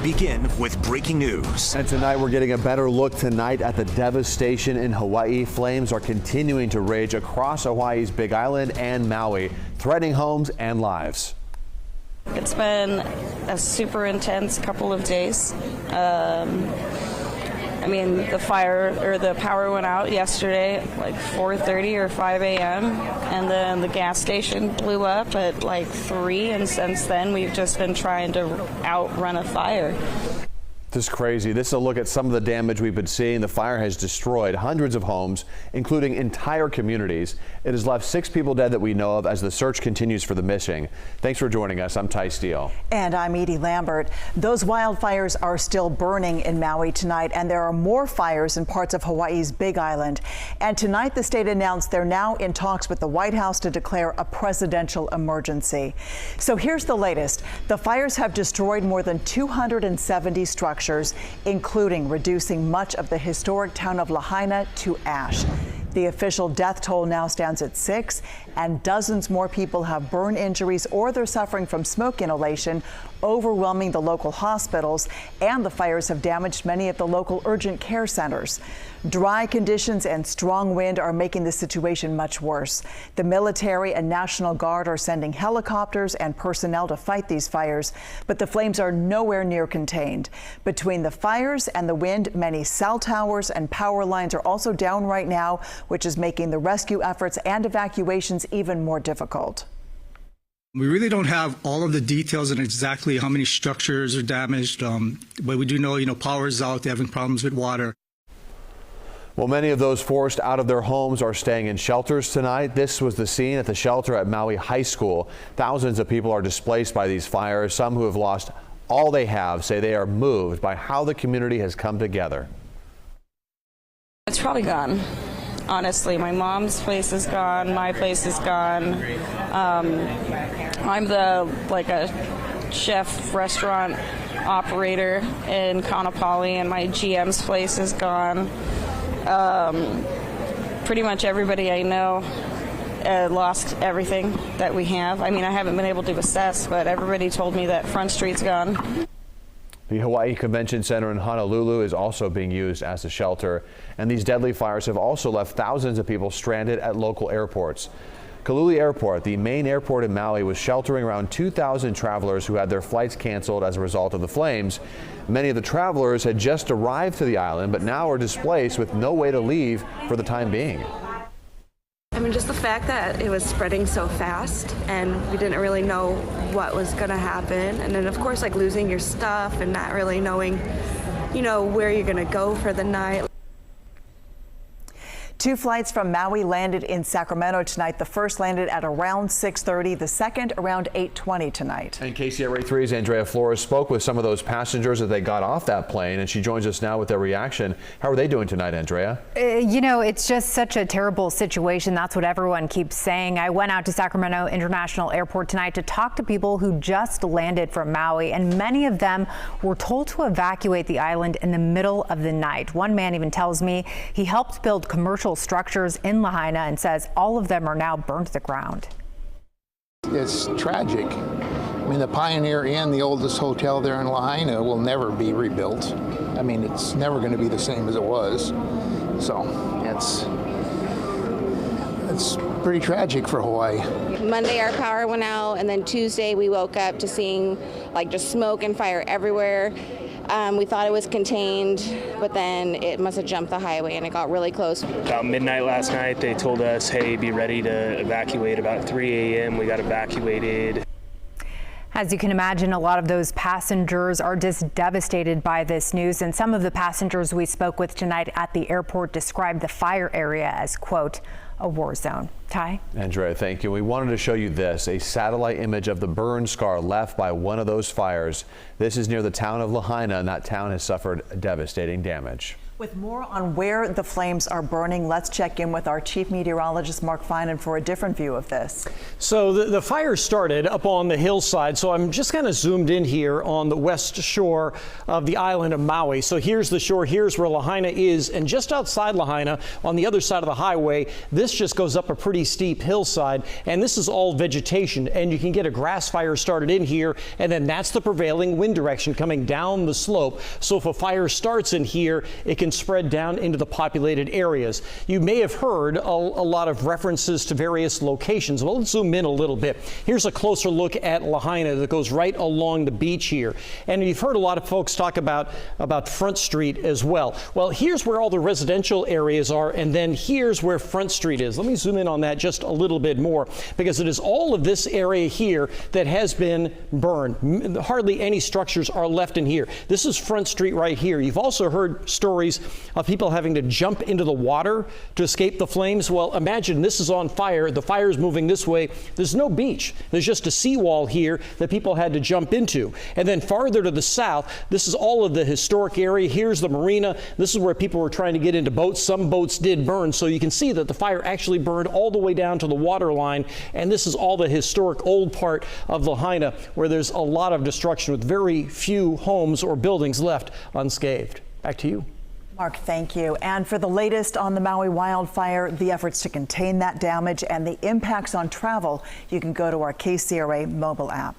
begin with breaking news. And tonight we're getting a better look tonight at the devastation in Hawaii. Flames are continuing to rage across Hawaii's Big Island and Maui, threatening homes and lives. It's been a super intense couple of days. The power went out yesterday at like 4:30 or 5 a.m. and then the gas station blew up at like 3, and since then we've just been trying to outrun a fire. This is crazy. This is a look at some of the damage we've been seeing. The fire has destroyed hundreds of homes, including entire communities. It has left 6 people dead that we know of as the search continues for the missing. Thanks for joining us. I'm Ty Steele. And I'm Edie Lambert. Those wildfires are still burning in Maui tonight, and there are more fires in parts of Hawaii's Big Island. And tonight the state announced they're now in talks with the White House to declare a presidential emergency. So here's the latest. The fires have destroyed more than 270 structures, including reducing much of the historic town of Lahaina to ash. The official death toll now stands at 6, and dozens more people have burn injuries or they're suffering from smoke inhalation, overwhelming the local hospitals, and the fires have damaged many of the local urgent care centers. Dry conditions and strong wind are making the situation much worse. The military and National Guard are sending helicopters and personnel to fight these fires, but the flames are nowhere near contained. Between the fires and the wind, many cell towers and power lines are also down right now, which is making the rescue efforts and evacuations even more difficult. We really don't have all of the details on exactly how many structures are damaged, but we do know, power is out, they're having problems with water. Well, many of those forced out of their homes are staying in shelters tonight. This was the scene at the shelter at Maui High School. Thousands of people are displaced by these fires. Some who have lost all they have say they are moved by how the community has come together. It's probably gone. Honestly, my mom's place is gone. My place is gone. I'm a chef restaurant operator in Kaanapali, and my GM's place is gone. Pretty much everybody I know lost everything that we have. I haven't been able to assess, but everybody told me that Front Street's gone. The Hawaii Convention Center in Honolulu is also being used as a shelter, and these deadly fires have also left thousands of people stranded at local airports. Kaluli Airport, the main airport in Maui, was sheltering around 2,000 travelers who had their flights canceled as a result of the flames. Many of the travelers had just arrived to the island, but now are displaced with no way to leave for the time being. Just the fact that it was spreading so fast and we didn't really know what was going to happen. And then, of course, losing your stuff and not really knowing, where you're going to go for the night. 2 flights from Maui landed in Sacramento tonight. The first landed at around 6:30, the second around 8:20 tonight. And KCRA 3's Andrea Flores spoke with some of those passengers as they got off that plane, and she joins us now with their reaction. How are they doing tonight, Andrea? It's just such a terrible situation. That's what everyone keeps saying. I went out to Sacramento International Airport tonight to talk to people who just landed from Maui, and many of them were told to evacuate the island in the middle of the night. One man even tells me he helped build commercial structures in Lahaina and says all of them are now burned to the ground. It's tragic. The Pioneer Inn, the oldest hotel there in Lahaina, will never be rebuilt. It's never going to be the same as it was. So it's pretty tragic for Hawaii. Monday our power went out, and then Tuesday we woke up to seeing just smoke and fire everywhere. We thought it was contained, but then it must have jumped the highway and it got really close. About midnight last night, they told us, hey, be ready to evacuate. About 3 a.m. we got evacuated. As you can imagine, a lot of those passengers are just devastated by this news, and some of the passengers we spoke with tonight at the airport described the fire area as, quote, a war zone. Ty? Andrea, thank you. We wanted to show you this, a satellite image of the burn scar left by one of those fires. This is near the town of Lahaina, and that town has suffered devastating damage. With more on where the flames are burning, let's check in with our chief meteorologist, Mark Finan, for a different view of this. So the fire started up on the hillside. So I'm just kind of zoomed in here on the west shore of the island of Maui. So here's the shore. Here's where Lahaina is. And just outside Lahaina, on the other side of the highway, this just goes up a pretty steep hillside. And this is all vegetation. And you can get a grass fire started in here. And then that's the prevailing wind direction coming down the slope. So if a fire starts in here, it can spread down into the populated areas. You may have heard a lot of references to various locations. Well, let's zoom in a little bit. Here's a closer look at Lahaina that goes right along the beach here. And you've heard a lot of folks talk about Front Street as well. Well, here's where all the residential areas are, and then here's where Front Street is. Let me zoom in on that just a little bit more, because it is all of this area here that has been burned. Hardly any structures are left in here. This is Front Street right here. You've also heard stories of people having to jump into the water to escape the flames. Well, imagine this is on fire. The fire is moving this way. There's no beach. There's just a seawall here that people had to jump into. And then farther to the south, this is all of the historic area. Here's the marina. This is where people were trying to get into boats. Some boats did burn. So you can see that the fire actually burned all the way down to the water line. And this is all the historic old part of Lahaina, where there's a lot of destruction with very few homes or buildings left unscathed. Back to you. Mark, thank you. And for the latest on the Maui wildfire, the efforts to contain that damage and the impacts on travel, you can go to our KCRA mobile app.